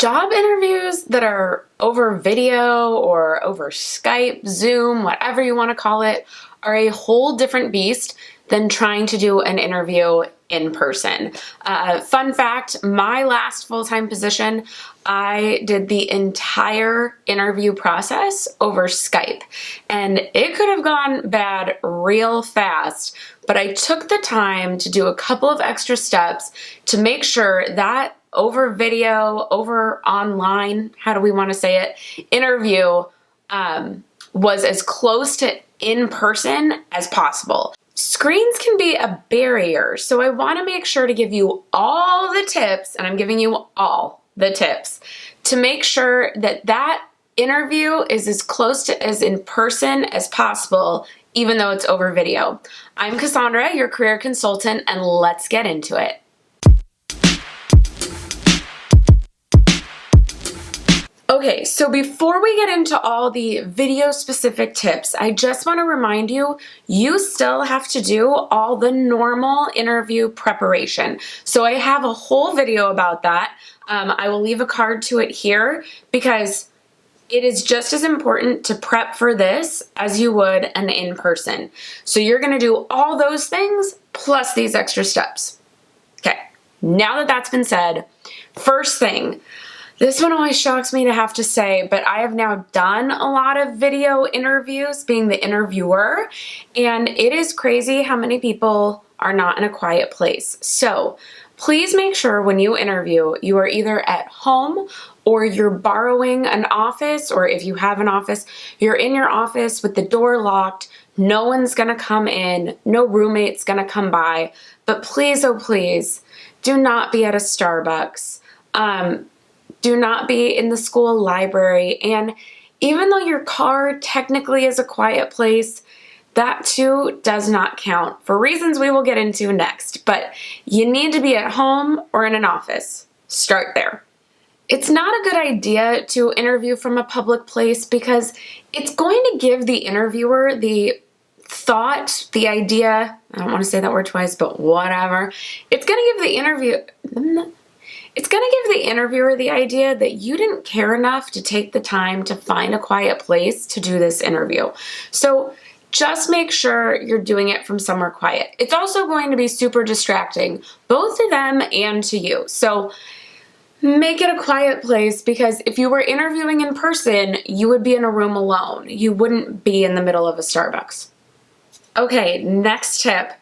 Job interviews that are over video or over Skype, Zoom, whatever you want to call it, are a whole different beast than trying to do an interview in person. Fun fact, my last full-time position, I did the entire interview process over Skype, and it could have gone bad real fast, but I took the time to do a couple of extra steps to make sure that over video, over online, how do we want to say it, interview was as close to in person as possible. Screens can be a barrier, so I want to make sure to give you all the tips, and I'm giving you all the tips, to make sure that that interview is as close to as in person as possible, even though it's over video. I'm Cassandra, your career consultant, and let's get into it. Okay, so before we get into all the video specific tips, I just want to remind you, you still have to do all the normal interview preparation. So I have a whole video about that. I will leave a card to it here because it is just as important to prep for this as you would an in-person. So you're going to do all those things plus these extra steps. Okay, now that that's been said, first thing, this one always shocks me to have to say, but I have now done a lot of video interviews being the interviewer, and it is crazy how many people are not in a quiet place. So please make sure when you interview, you are either at home or you're borrowing an office, or if you have an office, you're in your office with the door locked. No one's gonna come in, no roommate's gonna come by, but please, oh please, do not be at a Starbucks. Do not be in the school library. And even though your car technically is a quiet place, that too does not count for reasons we will get into next. But you need to be at home or in an office. Start there. It's not a good idea to interview from a public place because it's going to give the interviewer the thought, the idea, I don't want to say that word twice, but whatever. It's going to give the interviewer the idea that you didn't care enough to take the time to find a quiet place to do this interview. So just make sure you're doing it from somewhere quiet. It's also going to be super distracting, both to them and to you. So make it a quiet place, because if you were interviewing in person, you would be in a room alone. You wouldn't be in the middle of a Starbucks. Okay, next tip.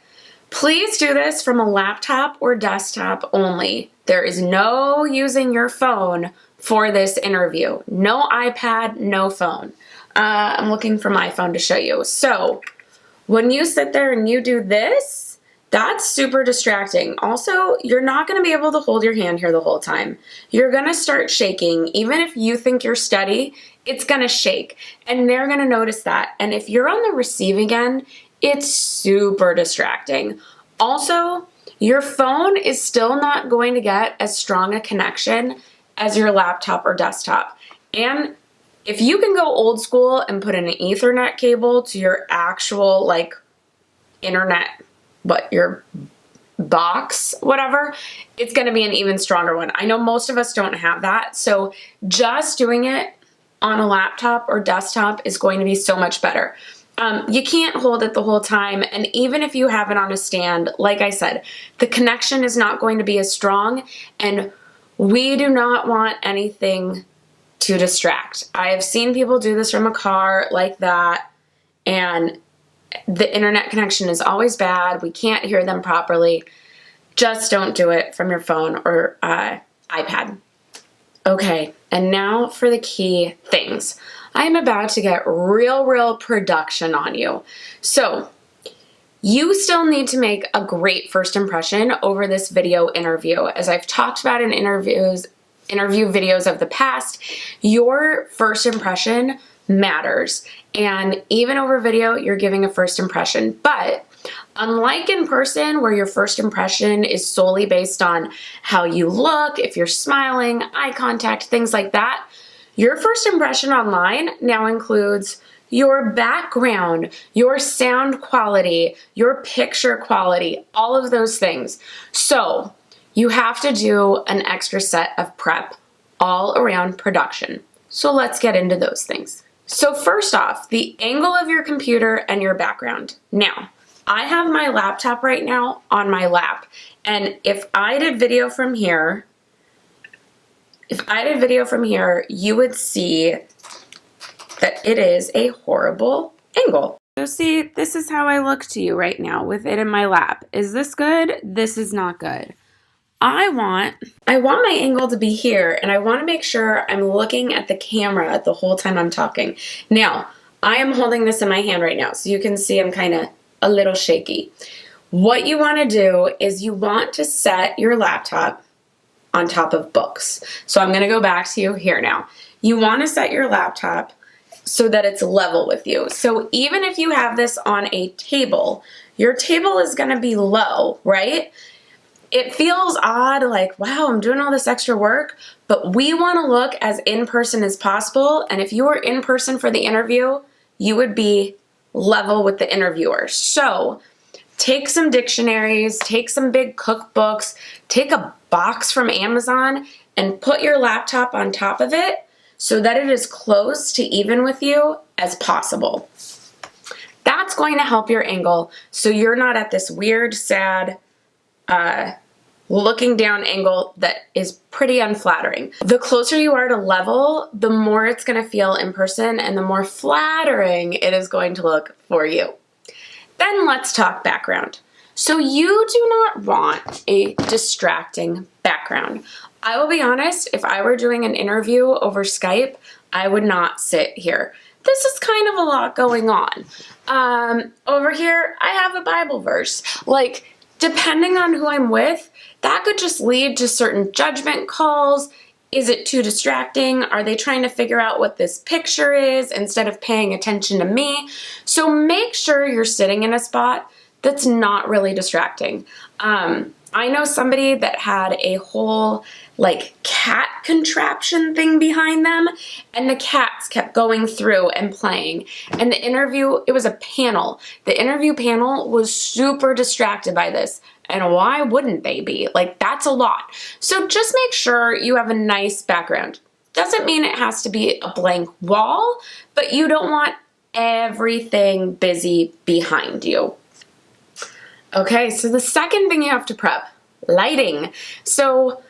Please do this from a laptop or desktop only. There is no using your phone for this interview. No iPad, no phone. I'm looking for my phone to show you. So when you sit there and you do this, that's super distracting. Also, you're not going to be able to hold your hand here the whole time. You're going to start shaking. Even if you think you're steady, it's going to shake. And they're going to notice that. And if you're on the receiving end, it's super distracting. Also, your phone is still not going to get as strong a connection as your laptop or desktop. And if you can go old school and put an Ethernet cable to your actual internet, your box, whatever, it's going to be an even stronger one. I know most of us don't have that, so just doing it on a laptop or desktop is going to be so much better. You can't hold it the whole time, and even if you have it on a stand, like I said, the connection is not going to be as strong, and we do not want anything to distract. I have seen people do this from a car like that, and the internet connection is always bad. We can't hear them properly. Just don't do it from your phone or iPad. Okay, and now for the key things. I'm about to get real production on you. So you still need to make a great first impression over this video interview. As I've talked about in interview videos of the past, your first impression matters. And even over video, you're giving a first impression. But unlike in person, where your first impression is solely based on how you look, if you're smiling, eye contact, things like that, your first impression online now includes your background, your sound quality, your picture quality, all of those things. So you have to do an extra set of prep all around production. So let's get into those things. So first off, the angle of your computer and your background. Now, I have my laptop right now on my lap, and if I did video from here, you would see that it is a horrible angle. So see, this is how I look to you right now with it in my lap. Is this good? This is not good. I want my angle to be here, and I want to make sure I'm looking at the camera the whole time I'm talking. Now, I am holding this in my hand right now, so you can see I'm kind of a little shaky. What you want to do is you want to set your laptop on top of books. So I'm going to go back to you here now. You want to set your laptop so that it's level with you. So even if you have this on a table, your table is going to be low, right? It feels odd, like, wow, I'm doing all this extra work, but we want to look as in-person as possible. And if you were in person for the interview, you would be level with the interviewer. So take some dictionaries, take some big cookbooks, take a box from Amazon and put your laptop on top of it so that it is close to even with you as possible. That's going to help your angle so you're not at this weird, sad, looking down angle that is pretty unflattering. The closer you are to level, the more it's going to feel in person and the more flattering it is going to look for you. Then let's talk background. So you do not want a distracting background. I will be honest, if I were doing an interview over Skype, I would not sit here. This is kind of a lot going on. Over here, I have a Bible verse. Like, depending on who I'm with, that could just lead to certain judgment calls. Is it too distracting? Are they trying to figure out what this picture is instead of paying attention to me? So make sure you're sitting in a spot that's not really distracting. I know somebody that had a whole like cat contraption thing behind them, and the cats kept going through and playing. And the interview, it was a panel. The interview panel was super distracted by this. And why wouldn't they be? Like, that's a lot. So just make sure you have a nice background. Doesn't mean it has to be a blank wall, but you don't want everything busy behind you. Okay, so the second thing you have to prep, lighting. So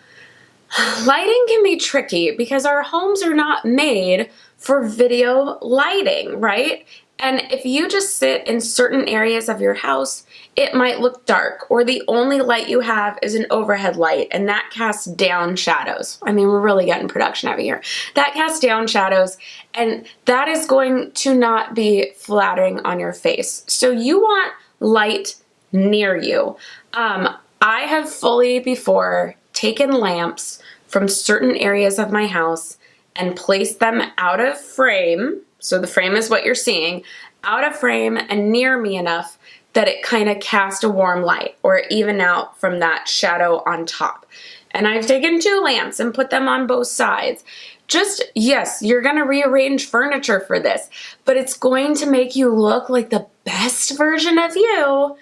lighting can be tricky because our homes are not made for video lighting, right? And if you just sit in certain areas of your house, it might look dark, or the only light you have is an overhead light, and that casts down shadows. I mean, we're really getting production over here. That casts down shadows, and that is going to not be flattering on your face. So you want light near you. I have fully before taken lamps from certain areas of my house and placed them out of frame. So the frame is what you're seeing, out of frame and near me enough that it kind of cast a warm light or even out from that shadow on top. And I've taken 2 lamps and put them on both sides. Just, yes, you're going to rearrange furniture for this, but it's going to make you look like the best version of you.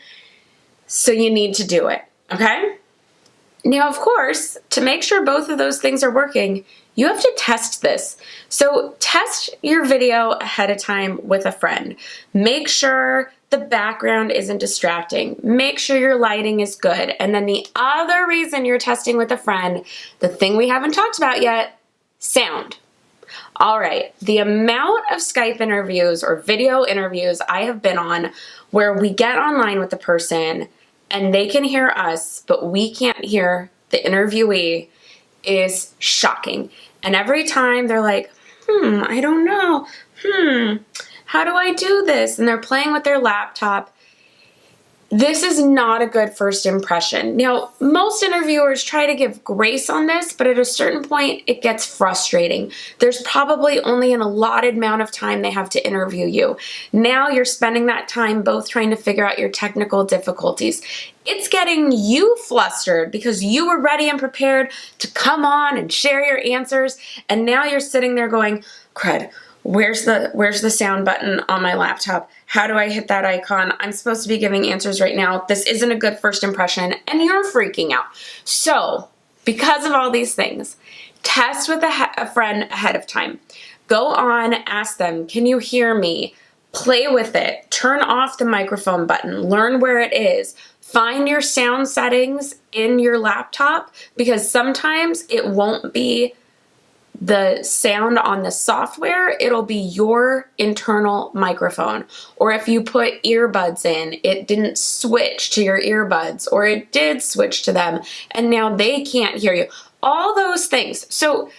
So you need to do it, okay? Now, of course, to make sure both of those things are working, you have to test this. So test your video ahead of time with a friend. Make sure the background isn't distracting. Make sure your lighting is good. And then the other reason you're testing with a friend, the thing we haven't talked about yet, sound. All right, the amount of Skype interviews or video interviews I have been on where we get online with the person and they can hear us, but we can't hear the interviewee is shocking. And every time they're like, I don't know, how do I do this? And they're playing with their laptop. This is not a good first impression. Now, most interviewers try to give grace on this, but at a certain point, it gets frustrating. There's probably only an allotted amount of time they have to interview you. Now you're spending that time both trying to figure out your technical difficulties. It's getting you flustered because you were ready and prepared to come on and share your answers, and now you're sitting there going, crud, where's the sound button on my laptop? How do I hit that icon? I'm supposed to be giving answers right now. This isn't a good first impression, and you're freaking out. So, because of all these things, Test with a friend ahead of time. Go on, ask them, can you hear me? Play with it. Turn off the microphone button. Learn where it is. Find your sound settings in your laptop, because sometimes it won't be the sound on the software, it'll be your internal microphone. Or if you put earbuds in, it didn't switch to your earbuds, or it did switch to them and now they can't hear you. All those things. So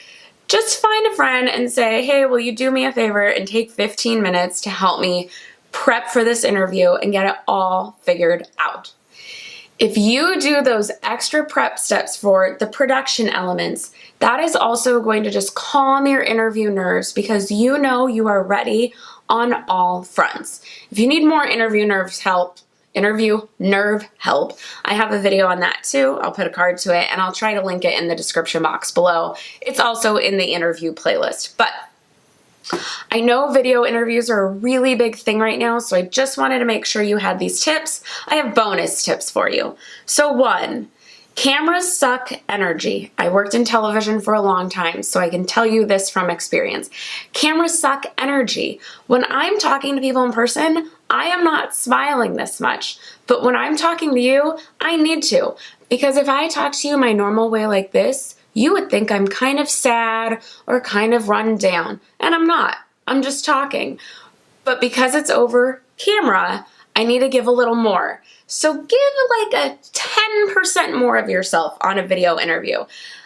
just find a friend and say, hey, will you do me a favor and take 15 minutes to help me prep for this interview and get it all figured out. If you do those extra prep steps for the production elements, that is also going to just calm your interview nerves, because you know you are ready on all fronts. If you need more interview nerve help, I have a video on that too. I'll put a card to it and I'll try to link it in the description box below. It's also in the interview playlist. But I know video interviews are a really big thing right now, so I just wanted to make sure you had these tips. I have bonus tips for you. So 1, cameras suck energy. I worked in television for a long time, so I can tell you this from experience. Cameras suck energy. When I'm talking to people in person, I am not smiling this much, but when I'm talking to you, I need to, because if I talk to you my normal way like this, you would think I'm kind of sad or kind of run down, and I'm not. I'm just talking. But because it's over camera, I need to give a little more. So give like a 10% more of yourself on a video interview.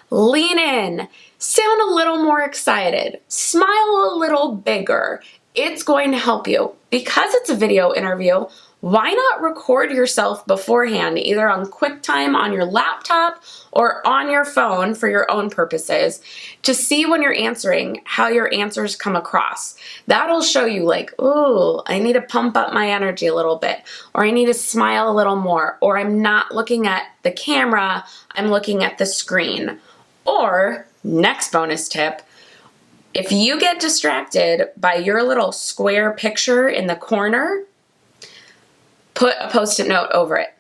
Lean in, sound a little more excited, smile a little bigger. It's going to help you. Because it's a video interview, why not record yourself beforehand, either on QuickTime on your laptop or on your phone for your own purposes, to see when you're answering how your answers come across. That'll show you like, ooh, I need to pump up my energy a little bit, or I need to smile a little more, or I'm not looking at the camera, I'm looking at the screen. Or, next bonus tip, if you get distracted by your little square picture in the corner, put a Post-it note over it,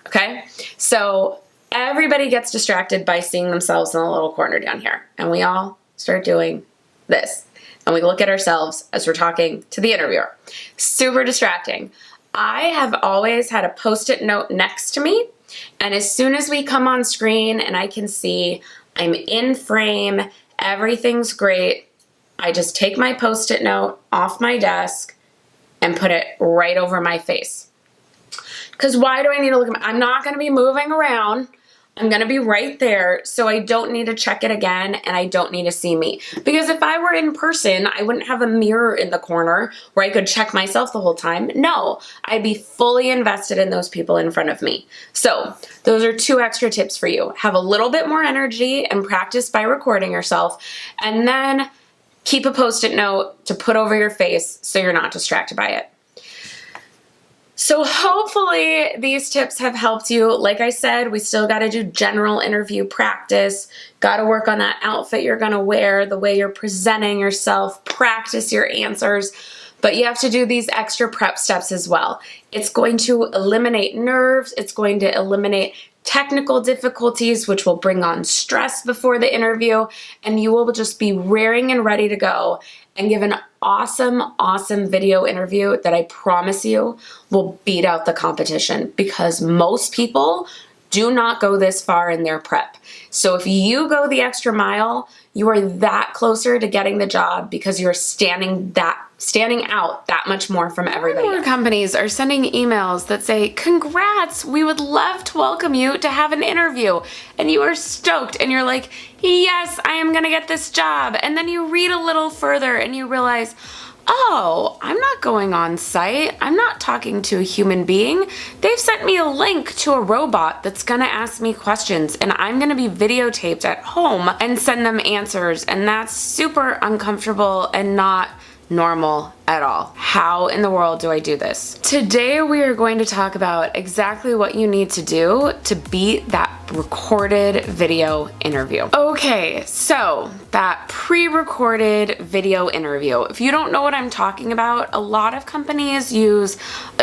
okay? So everybody gets distracted by seeing themselves in the little corner down here, and we all start doing this, and we look at ourselves as we're talking to the interviewer. Super distracting. I have always had a Post-it note next to me, and as soon as we come on screen and I can see I'm in frame, everything's great, I just take my Post-it note off my desk and put it right over my face. Because why do I need to look at I'm not going to be moving around. I'm going to be right there, so I don't need to check it again, and I don't need to see me. Because if I were in person, I wouldn't have a mirror in the corner where I could check myself the whole time. No, I'd be fully invested in those people in front of me. So those are 2 extra tips for you. Have a little bit more energy and practice by recording yourself, and then keep a Post-it note to put over your face so you're not distracted by it. So hopefully these tips have helped you. Like I said, we still got to do general interview practice. Got to work on that outfit you're going to wear, the way you're presenting yourself, practice your answers. But you have to do these extra prep steps as well. It's going to eliminate nerves. It's going to eliminate technical difficulties, which will bring on stress before the interview. And you will just be raring and ready to go and give an awesome, awesome video interview that I promise you will beat out the competition, because most people do not go this far in their prep. So if you go the extra mile, you are that closer to getting the job because you're standing out that much more from everybody. More companies are sending emails that say, congrats, we would love to welcome you to have an interview. And you are stoked and you're like, yes, I am gonna get this job. And then you read a little further and you realize, oh, I'm not going on site. I'm not talking to a human being. They've sent me a link to a robot that's gonna ask me questions, and I'm gonna be videotaped at home and send them answers. And that's super uncomfortable and not normal at all. How in the world do I do this? Today we are going to talk about exactly what you need to do to beat that recorded video interview. Okay, so that pre-recorded video interview. If you don't know what I'm talking about, a lot of companies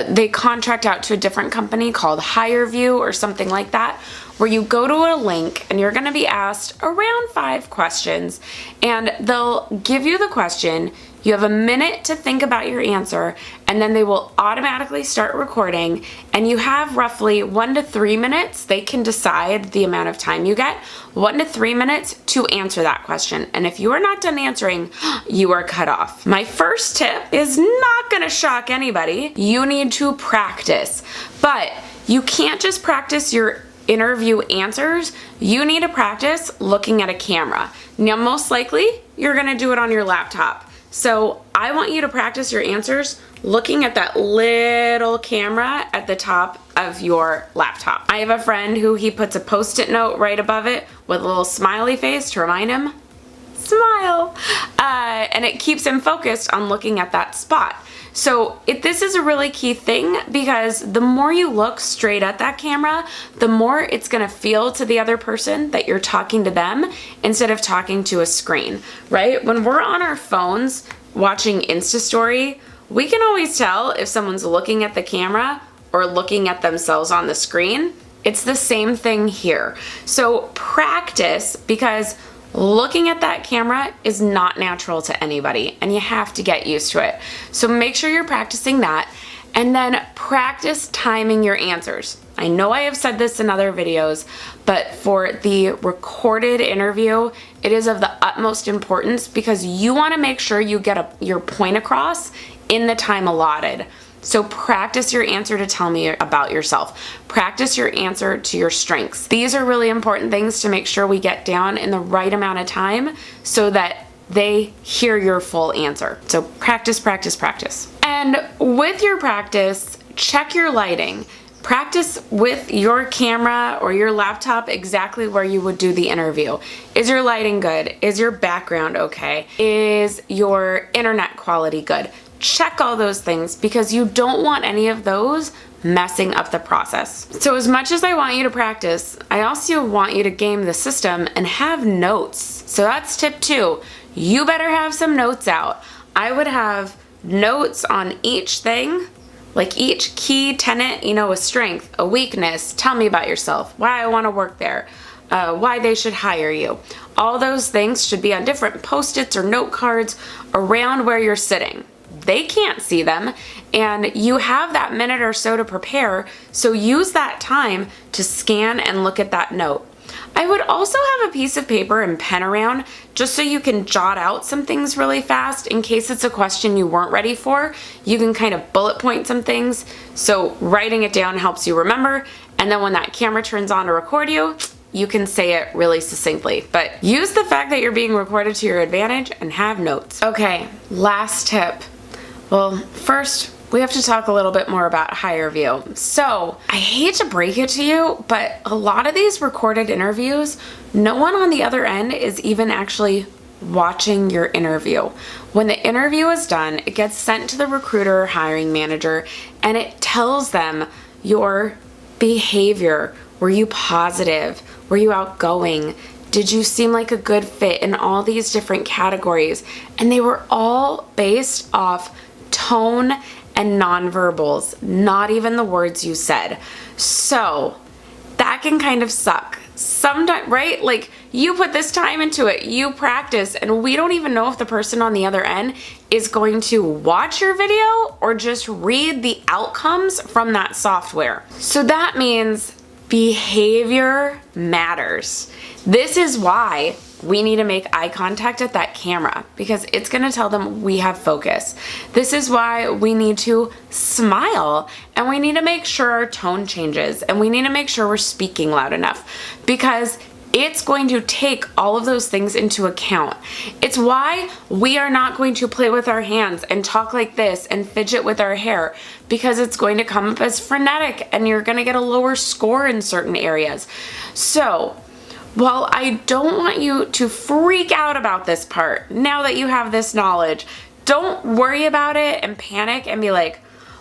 they contract out to a different company called hirevue or something like that, where you go to a link and you're going to be asked around 5 questions, and they'll give you the question. You have a minute to think about your answer, and then they will automatically start recording, and you have roughly 1 to 3 minutes. They can decide the amount of time you get, 1 to 3 minutes to answer that question. And if you are not done answering, you are cut off. My first tip is not gonna shock anybody. You need to practice, but you can't just practice your interview answers. You need to practice looking at a camera. Now, most likely, you're gonna do it on your laptop. So I want you to practice your answers looking at that little camera at the top of your laptop. I have a friend who he puts a Post-it note right above it with a little smiley face to remind him, smile, and it keeps him focused on looking at that spot. So this is a really key thing, because the more you look straight at that camera, the more it's gonna feel to the other person that you're talking to them instead of talking to a screen, right? When we're on our phones watching Insta Story, we can always tell if someone's looking at the camera or looking at themselves on the screen. It's the same thing here. So practice, because looking at that camera is not natural to anybody, and you have to get used to it. So make sure you're practicing that, and then practice timing your answers. I know I have said this in other videos, but for the recorded interview, it is of the utmost importance, because you want to make sure you get your point across in the time allotted. So practice your answer to tell me about yourself. Practice your answer to your strengths. These are really important things to make sure we get down in the right amount of time so that they hear your full answer. So practice, practice, practice. And with your practice, check your lighting. Practice with your camera or your laptop exactly where you would do the interview. Is your lighting good? Is your background okay? Is your internet quality good? Check all those things, because you don't want any of those messing up the process. So as much as I want you to practice, I also want you to game the system and have notes. So that's tip 2. You better have some notes out. I would have notes on each thing, like each key tenet, a strength, a weakness, tell me about yourself, why I want to work there, why they should hire you. All those things should be on different Post-its or note cards around where you're sitting. They can't see them, and you have that minute or so to prepare, so use that time to scan and look at that note. I would also have a piece of paper and pen around, just so you can jot out some things really fast in case it's a question you weren't ready for. You can kind of bullet point some things, so writing it down helps you remember, and then when that camera turns on to record you, you can say it really succinctly. But use the fact that you're being recorded to your advantage and have notes. Okay, last tip. Well, first, we have to talk a little bit more about hirevue. So, I hate to break it to you, but a lot of these recorded interviews, no one on the other end is even actually watching your interview. When the interview is done, it gets sent to the recruiter or hiring manager, and it tells them your behavior. Were you positive? Were you outgoing? Did you seem like a good fit in all these different categories? And they were all based off tone and nonverbals, not even the words you said. So that can kind of suck. Sometimes, right? Like, you put this time into it, you practice, and we don't even know if the person on the other end is going to watch your video or just read the outcomes from that software. So that means behavior matters. This is why we need to make eye contact at that camera, because it's going to tell them we have focus. This is why we need to smile, and we need to make sure our tone changes, and we need to make sure we're speaking loud enough, because it's going to take all of those things into account. It's why we are not going to play with our hands and talk like this and fidget with our hair, because it's going to come up as frenetic and you're going to get a lower score in certain areas. So, while I don't want you to freak out about this part, now that you have this knowledge, don't worry about it and panic and be like,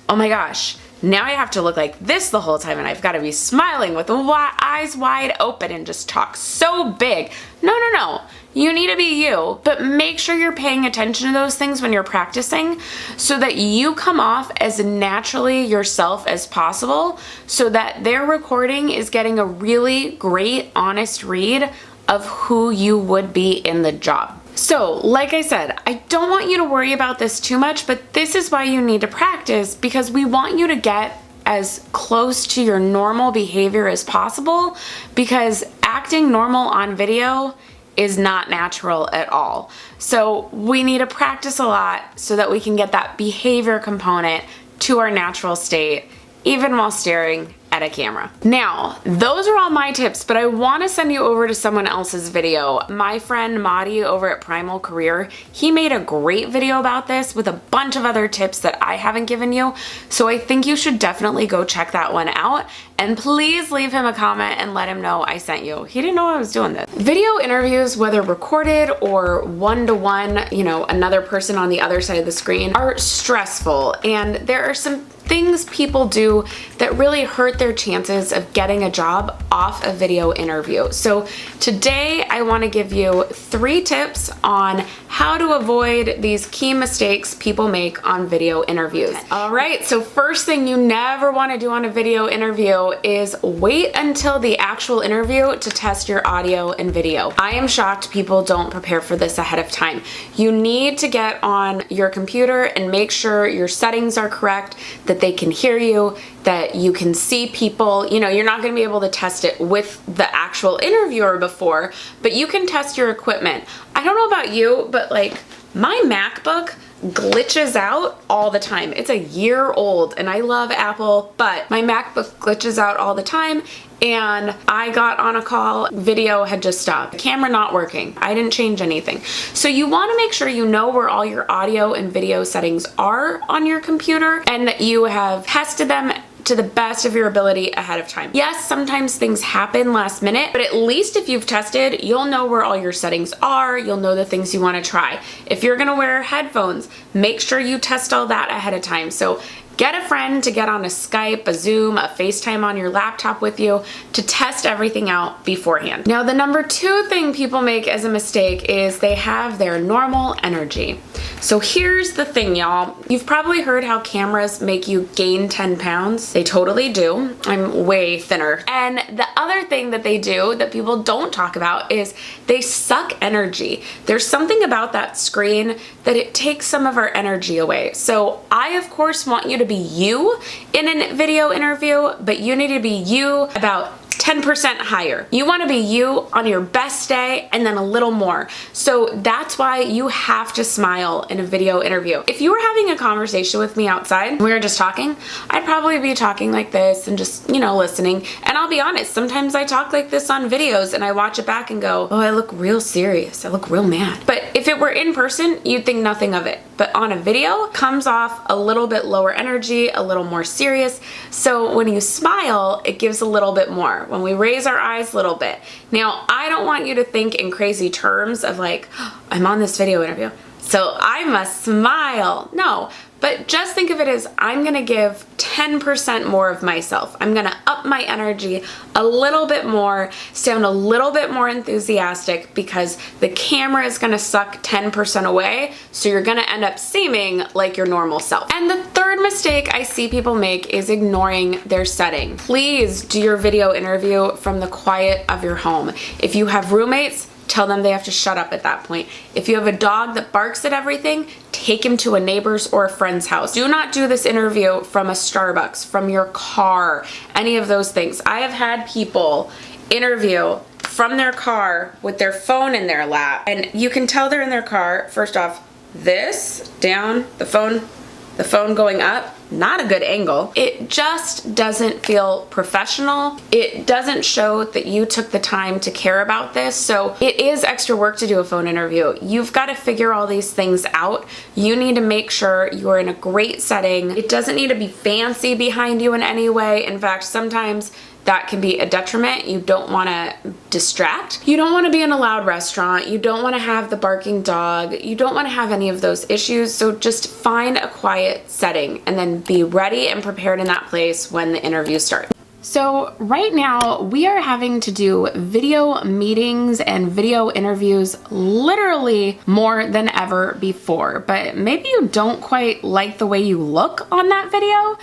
oh my gosh, now I have to look like this the whole time and I've got to be smiling with eyes wide open and just talk so big. No, no, no. You need to be you, but make sure you're paying attention to those things when you're practicing so that you come off as naturally yourself as possible so that their recording is getting a really great, honest read of who you would be in the job. So, like I said, I don't want you to worry about this too much, but this is why you need to practice, because we want you to get as close to your normal behavior as possible, because acting normal on video is not natural at all. So we need to practice a lot so that we can get that behavior component to our natural state, even while staring at a camera. Now, those are all my tips, but I want to send you over to someone else's video. My friend Madi over at Primal Career, he made a great video about this with a bunch of other tips that I haven't given you. So I think you should definitely go check that one out. And please leave him a comment and let him know I sent you. He didn't know I was doing this. Video interviews, whether recorded or one-to-one, you know, another person on the other side of the screen, are stressful. And there are some things people do that really hurt their chances of getting a job off a video interview. So today I want to give you 3 tips on how to avoid these key mistakes people make on video interviews. All right, so first thing you never want to do on a video interview is wait until the actual interview to test your audio and video. I am shocked people don't prepare for this ahead of time. You need to get on your computer and make sure your settings are correct, that they can hear you, that you can see people. You know, you're not going to be able to test it with the actual interviewer before, but you can test your equipment. I don't know about you, but like my MacBook glitches out all the time. It's a year old and I love Apple, but my MacBook glitches out all the time. And I got on a call, video had just stopped, camera not working. I didn't change anything. So you want to make sure you know where all your audio and video settings are on your computer and that you have tested them to the best of your ability ahead of time. Yes, sometimes things happen last minute, but at least if you've tested, you'll know where all your settings are, you'll know the things you want to try. If you're gonna wear headphones, make sure you test all that ahead of time. So get a friend to get on a Skype, a Zoom, a FaceTime on your laptop with you to test everything out beforehand. Now, the number 2 thing people make as a mistake is they have their normal energy. So here's the thing, y'all. You've probably heard how cameras make you gain 10 pounds. They totally do. I'm way thinner. And the other thing that they do that people don't talk about is they suck energy. There's something about that screen that it takes some of our energy away. So I, of course, want you to be you in a video interview, but you need to be you about 10% higher. You want to be you on your best day and then a little more. So that's why you have to smile in a video interview. If you were having a conversation with me outside, we were just talking, I'd probably be talking like this and just, you know, listening. And I'll be honest, sometimes I talk like this on videos and I watch it back and go, oh, I look real serious. I look real mad. But if it were in person, you'd think nothing of it. But on a video, it comes off a little bit lower energy, a little more serious. So when you smile, it gives a little bit more. When we raise our eyes a little bit. Now, I don't want you to think in crazy terms of like, oh, I'm on this video interview, so I must smile. No, but just think of it as I'm gonna give 10% more of myself. I'm gonna up my energy a little bit more, sound a little bit more enthusiastic because the camera is gonna suck 10% away, so you're gonna end up seeming like your normal self. And the third mistake I see people make is ignoring their setting. Please do your video interview from the quiet of your home. If you have roommates, tell them they have to shut up at that point. If you have a dog that barks at everything, take him to a neighbor's or a friend's house. Do not do this interview from a Starbucks, from your car, any of those things. I have had people interview from their car with their phone in their lap, and you can tell they're in their car. First off, this down, the phone going up, not a good angle. It just doesn't feel professional. It doesn't show that you took the time to care about this. So it is extra work to do a phone interview. You've got to figure all these things out. You need to make sure you're in a great setting. It doesn't need to be fancy behind you in any way. In fact, sometimes that can be a detriment. You don't want to distract. You don't want to be in a loud restaurant. You don't want to have the barking dog. You don't want to have any of those issues. So just find a quiet setting and then be ready and prepared in that place when the interview starts. So right now we are having to do video meetings and video interviews literally more than ever before, but maybe you don't quite like the way you look on that video.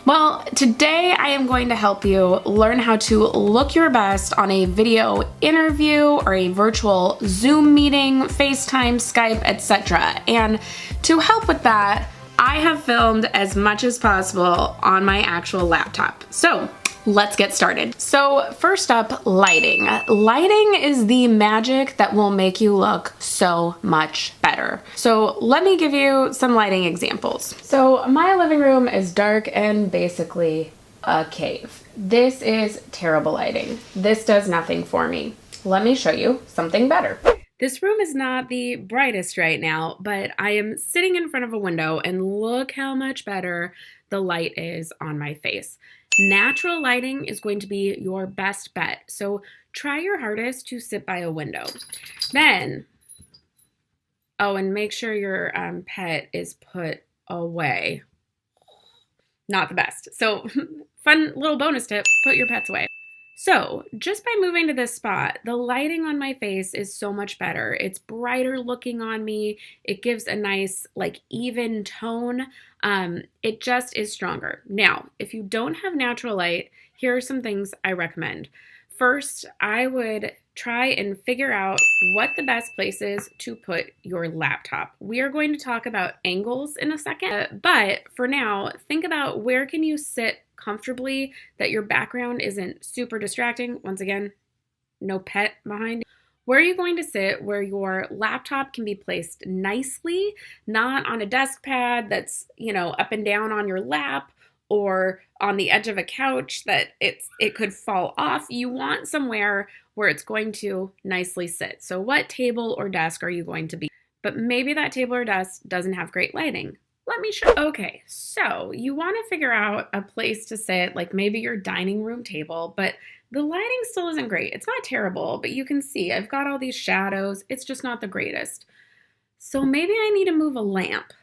Well, today I am going to help you learn how to look your best on a video interview or a virtual Zoom meeting, FaceTime, Skype, etc. And to help with that, I have filmed as much as possible on my actual laptop. So let's get started. So first up, lighting. Lighting is the magic that will make you look so much better. So let me give you some lighting examples. So my living room is dark and basically a cave. This is terrible lighting. This does nothing for me. Let me show you something better. This room is not the brightest right now, but I am sitting in front of a window and look how much better the light is on my face. Natural lighting is going to be your best bet. So try your hardest to sit by a window. Then, oh, and make sure your pet is put away. Not the best. So fun little bonus tip, put your pets away. So just by moving to this spot, the lighting on my face is so much better. It's brighter looking on me. It gives a nice like even tone. It just is stronger. Now, if you don't have natural light, here are some things I recommend. First, I would try and figure out what the best place is to put your laptop. We are going to talk about angles in a second, but for now, think about where can you sit comfortably that your background isn't super distracting. Once again, no pet behind. Where are you going to sit where your laptop can be placed nicely, not on a desk pad that's, up and down on your lap or on the edge of a couch that it could fall off. You want somewhere where it's going to nicely sit. So what table or desk are you going to be? But maybe that table or desk doesn't have great lighting. Let me show. Okay, so you want to figure out a place to sit, like maybe your dining room table, but the lighting still isn't great. It's not terrible, but you can see I've got all these shadows. It's just not the greatest. So maybe I need to move a lamp.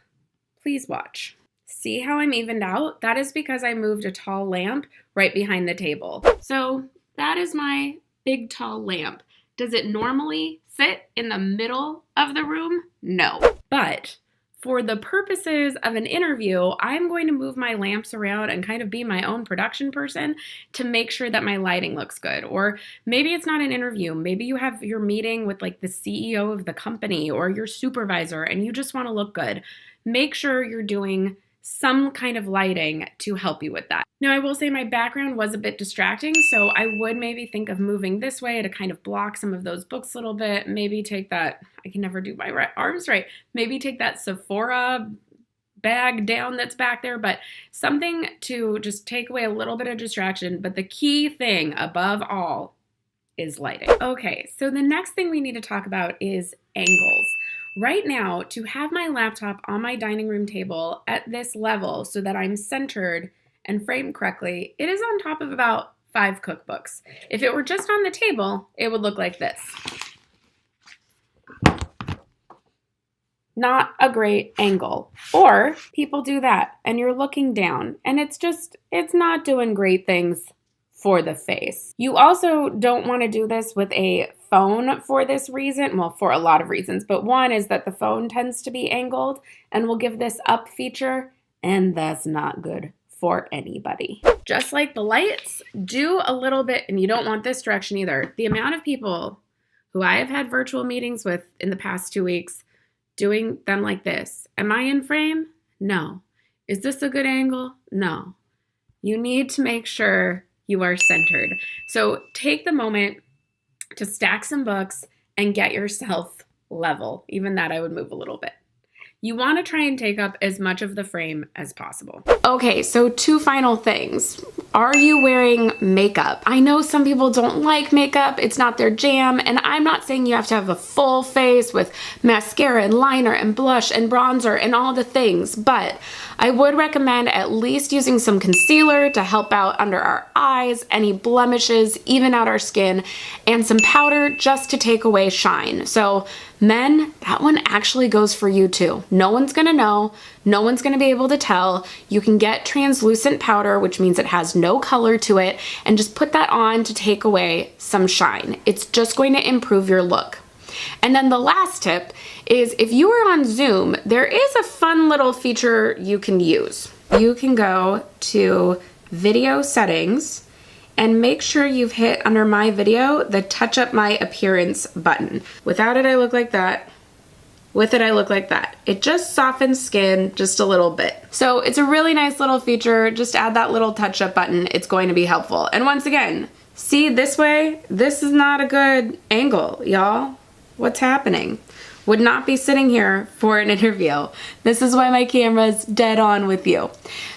Please watch. See how I'm evened out? That is because I moved a tall lamp right behind the table. So that is my big tall lamp. Does it normally fit in the middle of the room? No. But for the purposes of an interview, I'm going to move my lamps around and kind of be my own production person to make sure that my lighting looks good. Or maybe it's not an interview. Maybe you have your meeting with like the CEO of the company or your supervisor and you just want to look good. Make sure you're doing some kind of lighting to help you with that. Now, I will say my background was a bit distracting, so I would maybe think of moving this way to kind of block some of those books a little bit. Maybe take that, I can never do my arms right. Maybe take that Sephora bag down that's back there, but something to just take away a little bit of distraction. But the key thing above all is lighting. Okay, so the next thing we need to talk about is angles. Right now, to have my laptop on my dining room table at this level so that I'm centered and framed correctly, it is on top of about 5 cookbooks. If it were just on the table, it would look like this. Not a great angle. Or people do that and you're looking down and it's not doing great things for the face. You also don't want to do this with a phone for this reason. Well, for a lot of reasons, but one is that the phone tends to be angled and will give this up feature, and that's not good for anybody. Just like the lights, do a little bit, and you don't want this direction either. The amount of people who I have had virtual meetings with in the past 2 weeks doing them like this. Am I in frame? No. Is this a good angle? No. You need to make sure you are centered. So take the moment to stack some books and get yourself level. Even that I would move a little bit. You want to try and take up as much of the frame as possible. Okay, so 2 final things. Are you wearing makeup? I know some people don't like makeup, it's not their jam, and I'm not saying you have to have a full face with mascara and liner and blush and bronzer and all the things, but I would recommend at least using some concealer to help out under our eyes, any blemishes, even out our skin, and some powder just to take away shine. So men, that one actually goes for you too. No one's gonna know, no one's gonna be able to tell. You can get translucent powder, which means it has no color to it, and just put that on to take away some shine. It's just going to improve your look. And then the last tip is if you are on Zoom, there is a fun little feature you can use. You can go to video settings and make sure you've hit under my video the touch up my appearance button. Without it, I look like that. With it, I look like that. It just softens skin just a little bit. So it's a really nice little feature. Just add that little touch up button. It's going to be helpful. And once again, see this way, this is not a good angle, y'all. What's happening? Would not be sitting here for an interview. This is why my camera's dead on with you.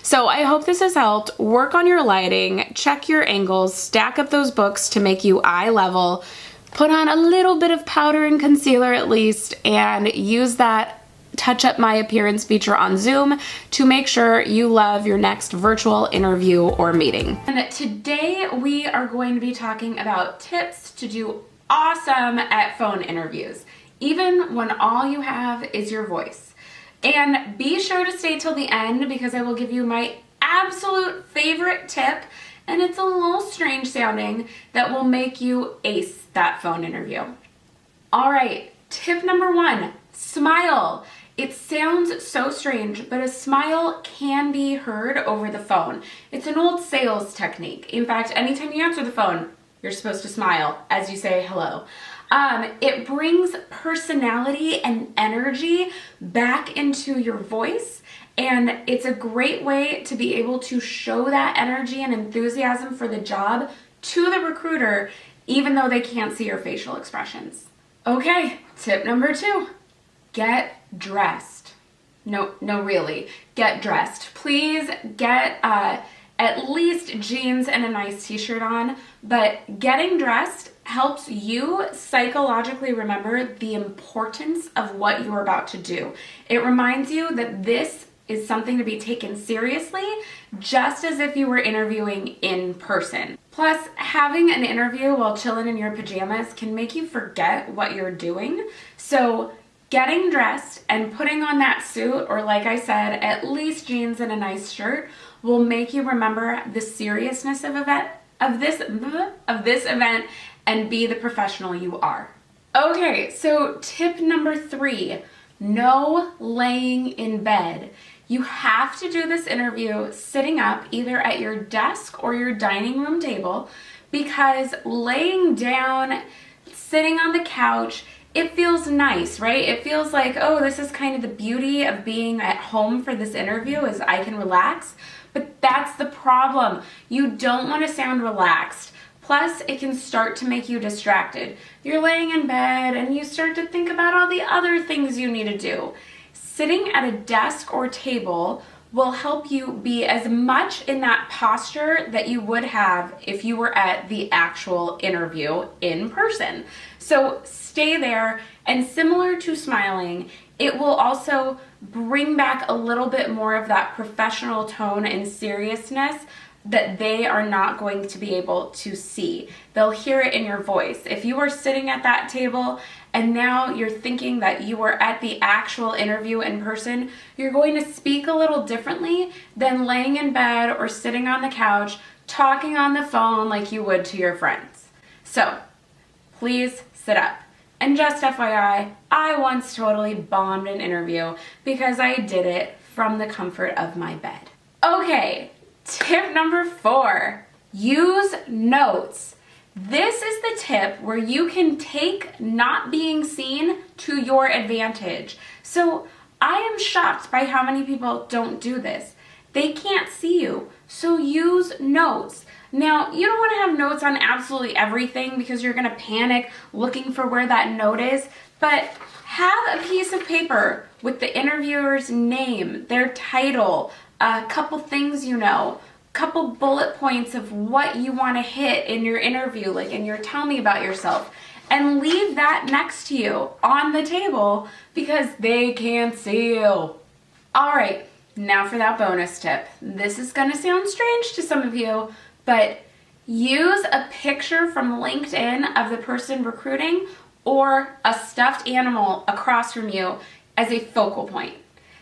So I hope this has helped. Work on your lighting, check your angles, stack up those books to make you eye level, put on a little bit of powder and concealer at least, and use that touch up my appearance feature on Zoom to make sure you love your next virtual interview or meeting. And today we are going to be talking about tips to do awesome at phone interviews, even when all you have is your voice. And be sure to stay till the end because I will give you my absolute favorite tip, and it's a little strange sounding, that will make you ace that phone interview. All right, tip number 1, smile. It sounds so strange, but a smile can be heard over the phone. It's an old sales technique. In fact, anytime you answer the phone, you're supposed to smile as you say hello. It brings personality and energy back into your voice, and it's a great way to be able to show that energy and enthusiasm for the job to the recruiter, even though they can't see your facial expressions. Okay, tip number 2, get dressed. No, really, get dressed. Please get at least jeans and a nice t-shirt on, but getting dressed helps you psychologically remember the importance of what you're about to do. It reminds you that this is something to be taken seriously, just as if you were interviewing in person. Plus, having an interview while chilling in your pajamas can make you forget what you're doing. So getting dressed and putting on that suit, or like I said, at least jeans and a nice shirt, will make you remember the seriousness of this event and be the professional you are. Okay, so tip number 3, no laying in bed. You have to do this interview sitting up either at your desk or your dining room table, because laying down, sitting on the couch, it feels nice, right? It feels like, oh, this is kind of the beauty of being at home for this interview, is I can relax. But that's the problem. You don't want to sound relaxed. Plus, it can start to make you distracted. You're laying in bed and you start to think about all the other things you need to do. Sitting at a desk or table will help you be as much in that posture that you would have if you were at the actual interview in person. So stay there, and similar to smiling, it will also bring back a little bit more of that professional tone and seriousness that they are not going to be able to see. They'll hear it in your voice. If you are sitting at that table and now you're thinking that you are at the actual interview in person, you're going to speak a little differently than laying in bed or sitting on the couch talking on the phone like you would to your friends. So please sit up. And just FYI, I once totally bombed an interview because I did it from the comfort of my bed. Okay, tip number 4, use notes. This is the tip where you can take not being seen to your advantage. So I am shocked by how many people don't do this. They can't see you, so use notes. Now, you don't want to have notes on absolutely everything because you're going to panic looking for where that note is, but have a piece of paper with the interviewer's name, their title, a couple things you know, couple bullet points of what you want to hit in your interview, like in your tell me about yourself, and leave that next to you on the table because they can't see you. All right, now for that bonus tip. This is going to sound strange to some of you, but use a picture from LinkedIn of the person recruiting or a stuffed animal across from you as a focal point.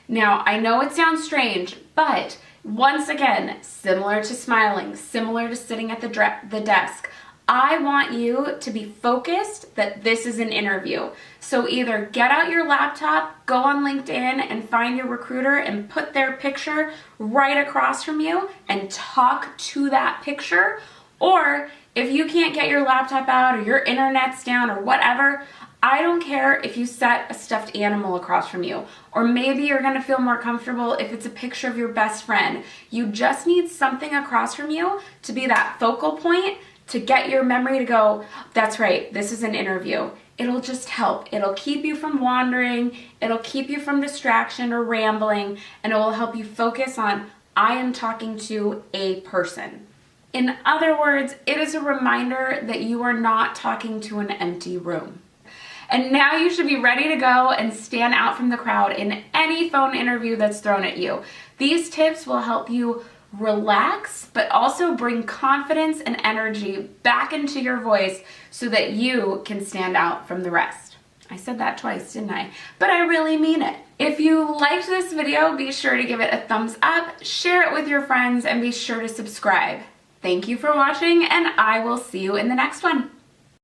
Now, I know it sounds strange, but once again, similar to smiling, similar to sitting at the desk, I want you to be focused that this is an interview. So either get out your laptop, go on LinkedIn and find your recruiter and put their picture right across from you and talk to that picture. Or if you can't get your laptop out or your internet's down or whatever, I don't care if you set a stuffed animal across from you, or maybe you're gonna feel more comfortable if it's a picture of your best friend. You just need something across from you to be that focal point to get your memory to go, that's right, this is an interview. It'll just help. It'll keep you from wandering, it'll keep you from distraction or rambling, and it will help you focus on, I am talking to a person. In other words, it is a reminder that you are not talking to an empty room. And now you should be ready to go and stand out from the crowd in any phone interview that's thrown at you. These tips will help you relax, but also bring confidence and energy back into your voice so that you can stand out from the rest. I said that twice, didn't I? But I really mean it. If you liked this video, be sure to give it a thumbs up, share it with your friends, and be sure to subscribe. Thank you for watching, and I will see you in the next one.